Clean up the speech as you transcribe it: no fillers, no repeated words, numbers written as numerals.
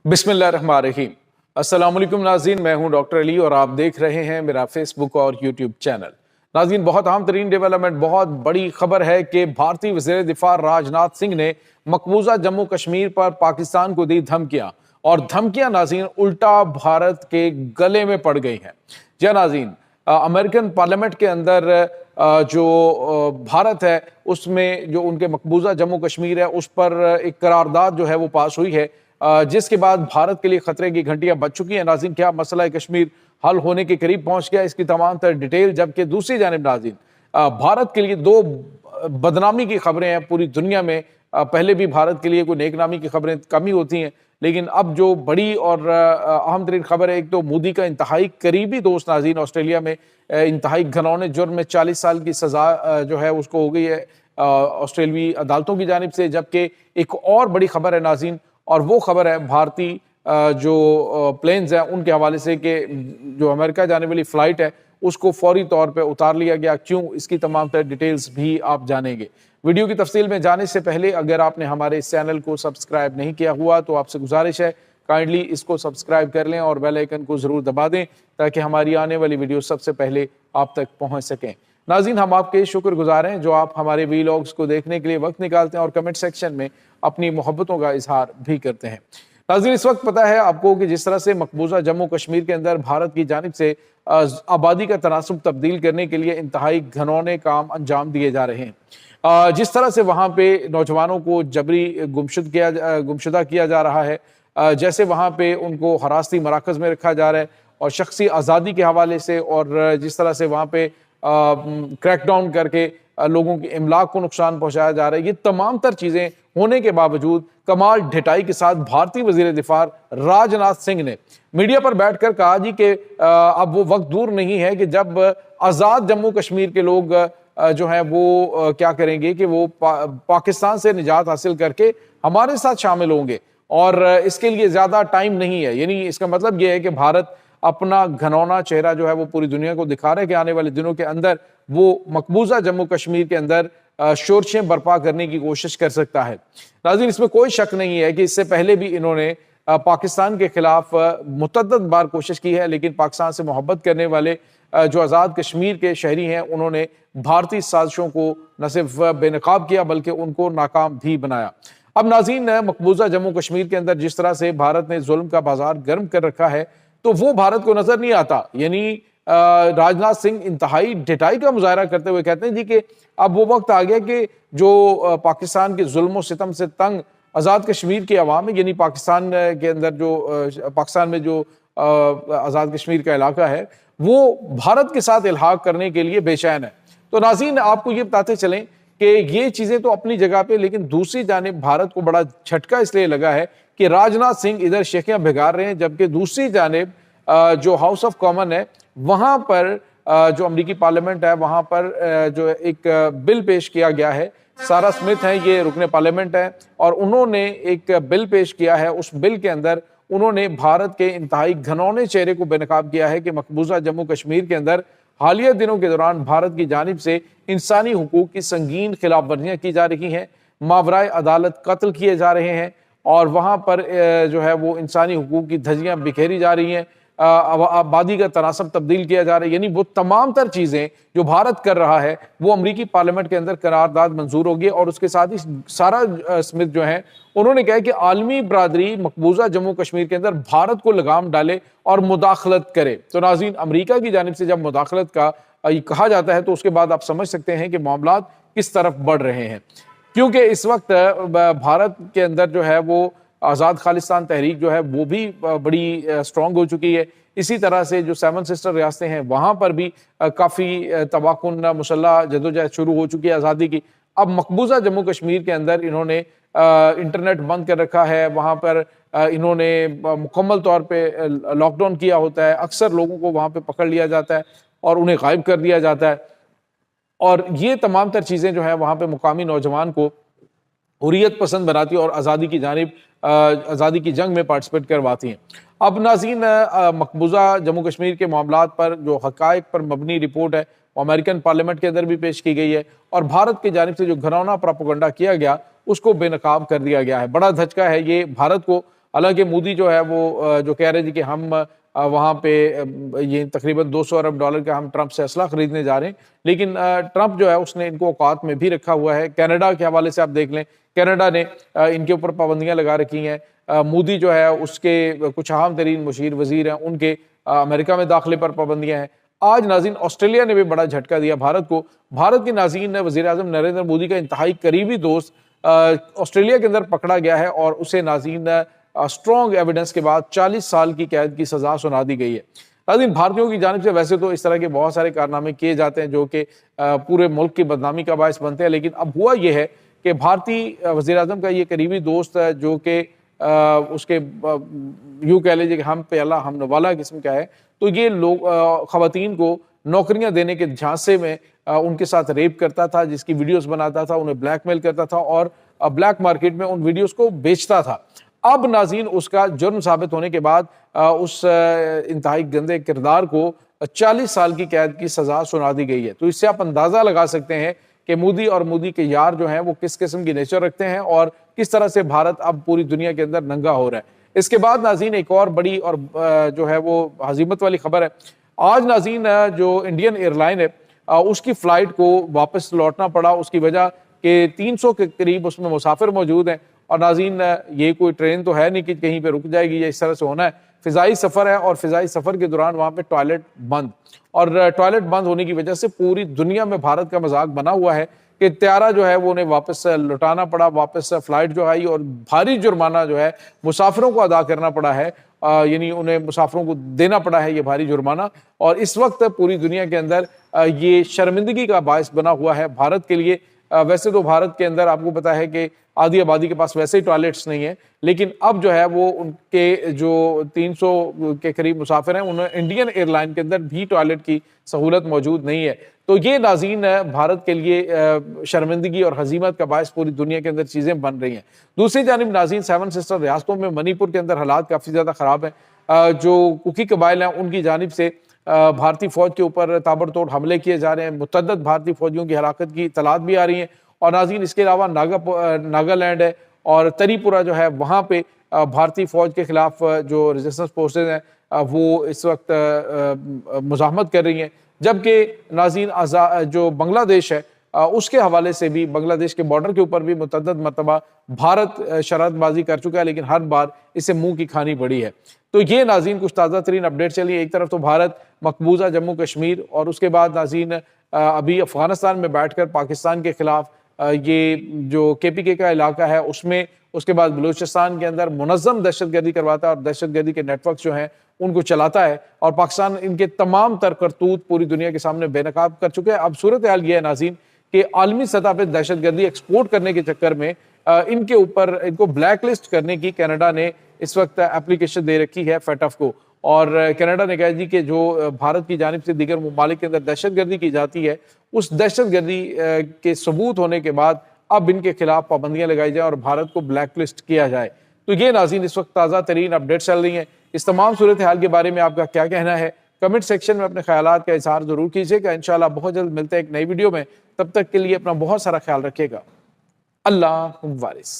बिस्मिल्लाह रहमान रहीम। अस्सलाम वालेकुम नाज़रीन, मैं हूं डॉक्टर अली और आप देख रहे हैं मेरा फेसबुक और यूट्यूब चैनल। नाज़रीन, बहुत अहम तरीन डेवलपमेंट, बहुत बड़ी खबर है कि भारतीय वज़ीर दिफा राजनाथ सिंह ने मकबूजा जम्मू कश्मीर पर पाकिस्तान को दी धमकियां, और धमकियां नाज़रीन उल्टा भारत के गले में पड़ गई हैं। जी नाज़रीन, अमेरिकन पार्लियामेंट के अंदर जो भारत है उसमें जो उनके मकबूजा जम्मू कश्मीर है उस पर एक करारदाद जो है वो पास हुई है, जिसके बाद भारत के लिए खतरे की घंटियां बज चुकी हैं। नाज़रीन, क्या मसला कश्मीर हल होने के करीब पहुंच गया, इसकी तमाम तर डिटेल। जबकि दूसरी जानिब नाज़रीन, भारत के लिए दो बदनामी की खबरें हैं पूरी दुनिया में। पहले भी भारत के लिए कोई नेकनामी की खबरें कम ही होती हैं, लेकिन अब जो बड़ी और अहम तरीन खबर है, एक तो मोदी का इंतहाई करीबी दोस्त नाज़रीन ऑस्ट्रेलिया में इंतहाई घिनौने जुर्म में 40 साल की सज़ा जो है उसको हो गई है ऑस्ट्रेलियाई अदालतों की जानिब से। जबकि एक और बड़ी खबर है नाज़रीन, और वो खबर है भारतीय जो प्लेन्स हैं उनके हवाले से कि जो अमेरिका जाने वाली फ़्लाइट है उसको फौरी तौर पे उतार लिया गया। क्यों, इसकी तमाम तर डिटेल्स भी आप जानेंगे। वीडियो की तफसील में जाने से पहले अगर आपने हमारे इस चैनल को सब्सक्राइब नहीं किया हुआ तो आपसे गुजारिश है काइंडली इसको सब्सक्राइब कर लें और बेल आइकन को ज़रूर दबा दें ताकि हमारी आने वाली वीडियो सबसे पहले आप तक पहुँच सकें। नाज़रीन, हम आपके शुक्रगुजार हैं जो आप हमारे वीलॉग्स को देखने के लिए वक्त निकालते हैं और कमेंट सेक्शन में अपनी मोहब्बतों का इजहार भी करते हैं। नाज़रीन, इस वक्त पता है आपको कि जिस तरह से मकबूजा जम्मू कश्मीर के अंदर भारत की जानिब से आबादी का तनासुब तब्दील करने के लिए इंतहाई घनौने काम अंजाम दिए जा रहे हैं, जिस तरह से वहाँ पे नौजवानों को जबरी गुमशुदा किया जा रहा है, जैसे वहाँ पे उनको हरासती मराकज़ में रखा जा रहा है और शख्सी आज़ादी के हवाले से, और जिस तरह से वहाँ पे क्रैकडाउन करके लोगों की इमलाक को नुकसान पहुंचाया जा रहा है, ये तमाम तर चीज़ें होने के बावजूद कमाल ढिठाई के साथ भारतीय वज़ीर दिफा राजनाथ सिंह ने मीडिया पर बैठकर कहा जी कि अब वो वक्त दूर नहीं है कि जब आज़ाद जम्मू कश्मीर के लोग जो हैं वो क्या करेंगे कि वो पाकिस्तान से निजात हासिल करके हमारे साथ शामिल होंगे, और इसके लिए ज़्यादा टाइम नहीं है। यानी इसका मतलब ये है कि भारत अपना घनौना चेहरा जो है वो पूरी दुनिया को दिखा रहा है कि आने वाले दिनों के अंदर वो मकबूजा जम्मू कश्मीर के अंदर शोरशें बर्पा करने की कोशिश कर सकता है। नाज़रीन, इसमें कोई शक नहीं है कि इससे पहले भी इन्होंने पाकिस्तान के खिलाफ मुतअद्दिद बार कोशिश की है, लेकिन पाकिस्तान से मोहब्बत करने वाले जो आज़ाद कश्मीर के शहरी हैं उन्होंने भारतीय साजिशों को न सिर्फ बेनकाब किया बल्कि उनको नाकाम भी बनाया। अब नाज़रीन, मकबूजा जम्मू कश्मीर के अंदर जिस तरह से भारत ने जुल्म का बाजार गर्म कर रखा है तो वो भारत को नजर नहीं आता। यानी राजनाथ सिंह इंतहाई ढिठाई का मुजाहरा करते हुए कहते हैं जी कि अब वो वक्त आ गया कि जो पाकिस्तान के जुल्म सितम से तंग आज़ाद कश्मीर की आवाम है, यानी पाकिस्तान के अंदर जो पाकिस्तान में जो आज़ाद कश्मीर का इलाका है वो भारत के साथ इल्हाक करने के लिए बेचैन है। तो नाज़रीन, आपको ये बताते चलें कि ये चीज़ें तो अपनी जगह पे, लेकिन दूसरी जानिब भारत को बड़ा झटका इसलिए लगा है कि राजनाथ सिंह इधर शेखियां भिगार रहे हैं, जबकि दूसरी जानिब जो हाउस ऑफ कॉमन है वहां पर जो अमेरिकी पार्लियामेंट है वहां पर जो एक बिल पेश किया गया है। सारा स्मिथ है, ये रुकने पार्लियामेंट है, और उन्होंने एक बिल पेश किया है। उस बिल के अंदर उन्होंने भारत के इंतहाई घनौने चेहरे को बेनकाब किया है कि मकबूजा जम्मू कश्मीर के अंदर हालिया दिनों के दौरान भारत की जानिब से इंसानी हुकूक की संगीन खिलाफ वर्जियां की जा रही हैं, मावराए अदालत कत्ल किए जा रहे हैं, और वहाँ पर जो है वो इंसानी हुकूक की धज्जियाँ बिखेरी जा रही हैं, आबादी का तनासब तब्दील किया जा रहा है। यानी वो तमाम तर चीज़ें जो भारत कर रहा है वो अमरीकी पार्लियामेंट के अंदर करारदाद मंजूर होगी। और उसके साथ ही सारा स्मिथ जो है उन्होंने कहा कि आलमी बरादरी मकबूजा जम्मू कश्मीर के अंदर भारत को लगाम डाले और मुदाखलत करे। तो नाज़रीन, अमरीका की जानिब से जब मुदाखलत का कहा जाता है तो उसके बाद आप समझ सकते हैं कि मामला किस तरफ बढ़ रहे हैं, क्योंकि इस वक्त भारत के अंदर जो है वो आज़ाद खालिस्तान तहरीक जो है वो भी बड़ी स्ट्रॉन्ग हो चुकी है। इसी तरह से जो 7 सिस्टर रियासतें हैं वहाँ पर भी काफ़ी तबाकुन मुसल्लह जदोजहद शुरू हो चुकी है आज़ादी की। अब मकबूजा जम्मू कश्मीर के अंदर इन्होंने इंटरनेट बंद कर रखा है, वहाँ पर इन्होंने मुकम्मल तौर पे लॉकडाउन किया होता है, अक्सर लोगों को वहाँ पे पकड़ लिया जाता है और उन्हें गायब कर दिया जाता है, और ये तमाम तर चीज़ें जो है वहाँ पे मुकामी नौजवान को हुर्रियत पसंद बनाती है और आज़ादी की जानिब आज़ादी की जंग में पार्टिसिपेट करवाती हैं। अब नाज़रीन, मकबूजा जम्मू कश्मीर के मामलात पर जो हक़ाइक़ पर मबनी रिपोर्ट है वो अमेरिकन पार्लियामेंट के अंदर भी पेश की गई है, और भारत की जानिब से जो घरौना प्रोपेगेंडा किया गया उसको बेनकाब कर दिया गया है। बड़ा धचका है ये भारत को حالانکہ مودی جو ہے وہ جو کہہ رہے تھے کہ ہم وہاں پہ یہ تقریباً 200 ارب ڈالر کا ہم ٹرمپ سے اسلحہ خریدنے جا رہے ہیں، لیکن ٹرمپ جو ہے اس نے ان کو اوقات میں بھی رکھا ہوا ہے۔ کینیڈا کے حوالے سے آپ دیکھ لیں، کینیڈا نے ان کے اوپر پابندیاں لگا رکھی ہیں۔ مودی جو ہے اس کے کچھ اہم ترین مشیر وزیر ہیں، ان کے امریکہ میں داخلے پر پابندیاں ہیں۔ آج ناظرین آسٹریلیا نے بھی بڑا جھٹکا دیا بھارت کو۔ بھارت کے ناظرین نے وزیر اعظم نریندر مودی کا انتہائی قریبی دوست آسٹریلیا کے اندر پکڑا گیا ہے اور اسے ناظرین اسٹرانگ ایویڈنس کے بعد 40 سال کی قید کی سزا سنا دی گئی ہے۔ ناظرین بھارتیوں کی جانب سے ویسے تو اس طرح کے بہت سارے کارنامے کیے جاتے ہیں جو کہ پورے ملک کی بدنامی کا باعث بنتے ہیں، لیکن اب ہوا یہ ہے کہ بھارتی وزیر اعظم کا یہ قریبی دوست ہے جو کہ اس کے یوں کہہ لیجیے کہ ہم پہ اللہ ہم نوالا قسم کا ہے، تو یہ لوگ خواتین کو نوکریاں دینے کے جھانسے میں ان کے ساتھ ریپ کرتا تھا، جس کی ویڈیوز بناتا تھا، انہیں بلیک میل کرتا تھا اور بلیک مارکیٹ میں ان ویڈیوز کو بیچتا تھا۔ اب ناظرین اس کا جرم ثابت ہونے کے بعد اس انتہائی گندے کردار کو 40 سال کی قید کی سزا سنا دی گئی ہے۔ تو اس سے آپ اندازہ لگا سکتے ہیں کہ مودی اور مودی کے یار جو ہیں وہ کس قسم کی نیچر رکھتے ہیں اور کس طرح سے بھارت اب پوری دنیا کے اندر ننگا ہو رہا ہے۔ اس کے بعد ناظرین ایک اور بڑی اور جو ہے وہ ہزیمت والی خبر ہے۔ آج ناظرین جو انڈین ایئر لائن ہے اس کی فلائٹ کو واپس لوٹنا پڑا، اس کی وجہ کہ 300 کے قریب اس میں مسافر موجود ہیں، اور ناظرین یہ کوئی ٹرین تو ہے نہیں کہ کہیں پہ رک جائے گی یا اس طرح سے ہونا ہے، فضائی سفر ہے اور فضائی سفر کے دوران وہاں پہ ٹوائلٹ بند، اور ٹوائلٹ بند ہونے کی وجہ سے پوری دنیا میں بھارت کا مذاق بنا ہوا ہے کہ طیارہ جو ہے وہ انہیں واپس لوٹانا پڑا، واپس فلائٹ جو آئی اور بھاری جرمانہ جو ہے مسافروں کو ادا کرنا پڑا ہے، یعنی انہیں مسافروں کو دینا پڑا ہے یہ بھاری جرمانہ، اور اس وقت پوری دنیا کے اندر یہ شرمندگی کا باعث بنا ہوا ہے بھارت کے لیے۔ ویسے تو بھارت کے اندر آپ کو پتا ہے کہ آدھی آبادی کے پاس ویسے ہی ٹوائلٹس نہیں ہیں، لیکن اب جو ہے وہ ان کے جو 300 کے قریب مسافر ہیں انہیں انڈین ایئر لائن کے اندر بھی ٹوائلٹ کی سہولت موجود نہیں ہے۔ تو یہ ناظرین بھارت کے لیے شرمندگی اور ہزیمت کا باعث پوری دنیا کے اندر چیزیں بن رہی ہیں۔ دوسری جانب ناظرین 7 سسٹر ریاستوں میں منی پور کے اندر حالات کافی زیادہ خراب ہیں۔ جو کوکی قبائل ہیں ان کی جانب سے بھارتی فوج کے اوپر تابڑ توڑ حملے کیے جا رہے ہیں، متعدد بھارتی فوجیوں کی ہلاکت کی اطلاعات بھی آ رہی ہیں، اور ناظرین اس کے علاوہ ناگالینڈ ہے اور تری پورہ جو ہے وہاں پہ بھارتی فوج کے خلاف جو ریزسٹنس فورسز ہیں وہ اس وقت مزاحمت کر رہی ہیں، جبکہ ناظرین جو بنگلہ دیش ہے اس کے حوالے سے بھی بنگلہ دیش کے بارڈر کے اوپر بھی متعدد مرتبہ بھارت شرارت بازی کر چکا ہے، لیکن ہر بار اسے منہ کی کھانی پڑی ہے۔ تو یہ ناظرین کچھ تازہ ترین اپڈیٹ چلیے۔ ایک طرف تو بھارت مقبوضہ جموں کشمیر، اور اس کے بعد ناظرین ابھی افغانستان میں بیٹھ کر پاکستان کے خلاف یہ جو KPK کا علاقہ ہے اس میں، اس کے بعد بلوچستان کے اندر منظم دہشت گردی کرواتا ہے اور دہشت گردی کے نیٹ ورکس جو ہیں ان کو چلاتا ہے، اور پاکستان ان کے تمام تر کرتوت پوری دنیا کے سامنے بے نقاب کر چکے ہیں۔ اب صورتحال یہ ہے ناظرین کہ عالمی سطح پہ دہشت گردی ایکسپورٹ کرنے کے چکر میں ان کے اوپر ان کو بلیک لسٹ کرنے کی کینیڈا نے اس وقت اپلیکیشن دے رکھی ہے FATF کو، اور کینیڈا نے کہا جی کہ جو بھارت کی جانب سے دیگر ممالک کے اندر دہشت گردی کی جاتی ہے اس دہشت گردی کے ثبوت ہونے کے بعد اب ان کے خلاف پابندیاں لگائی جائیں اور بھارت کو بلیک لسٹ کیا جائے۔ تو یہ ناظرین اس وقت تازہ ترین اپڈیٹ چل رہی ہیں۔ اس تمام صورتحال کے بارے میں آپ کا کیا کہنا ہے؟ کمنٹ سیکشن میں اپنے خیالات کا اظہار ضرور کیجیے گا۔ انشاءاللہ بہت جلد ملتے ہیں ایک نئی ویڈیو میں، تب تک کے لیے اپنا بہت سارا خیال رکھیے گا۔ اللہ وارث۔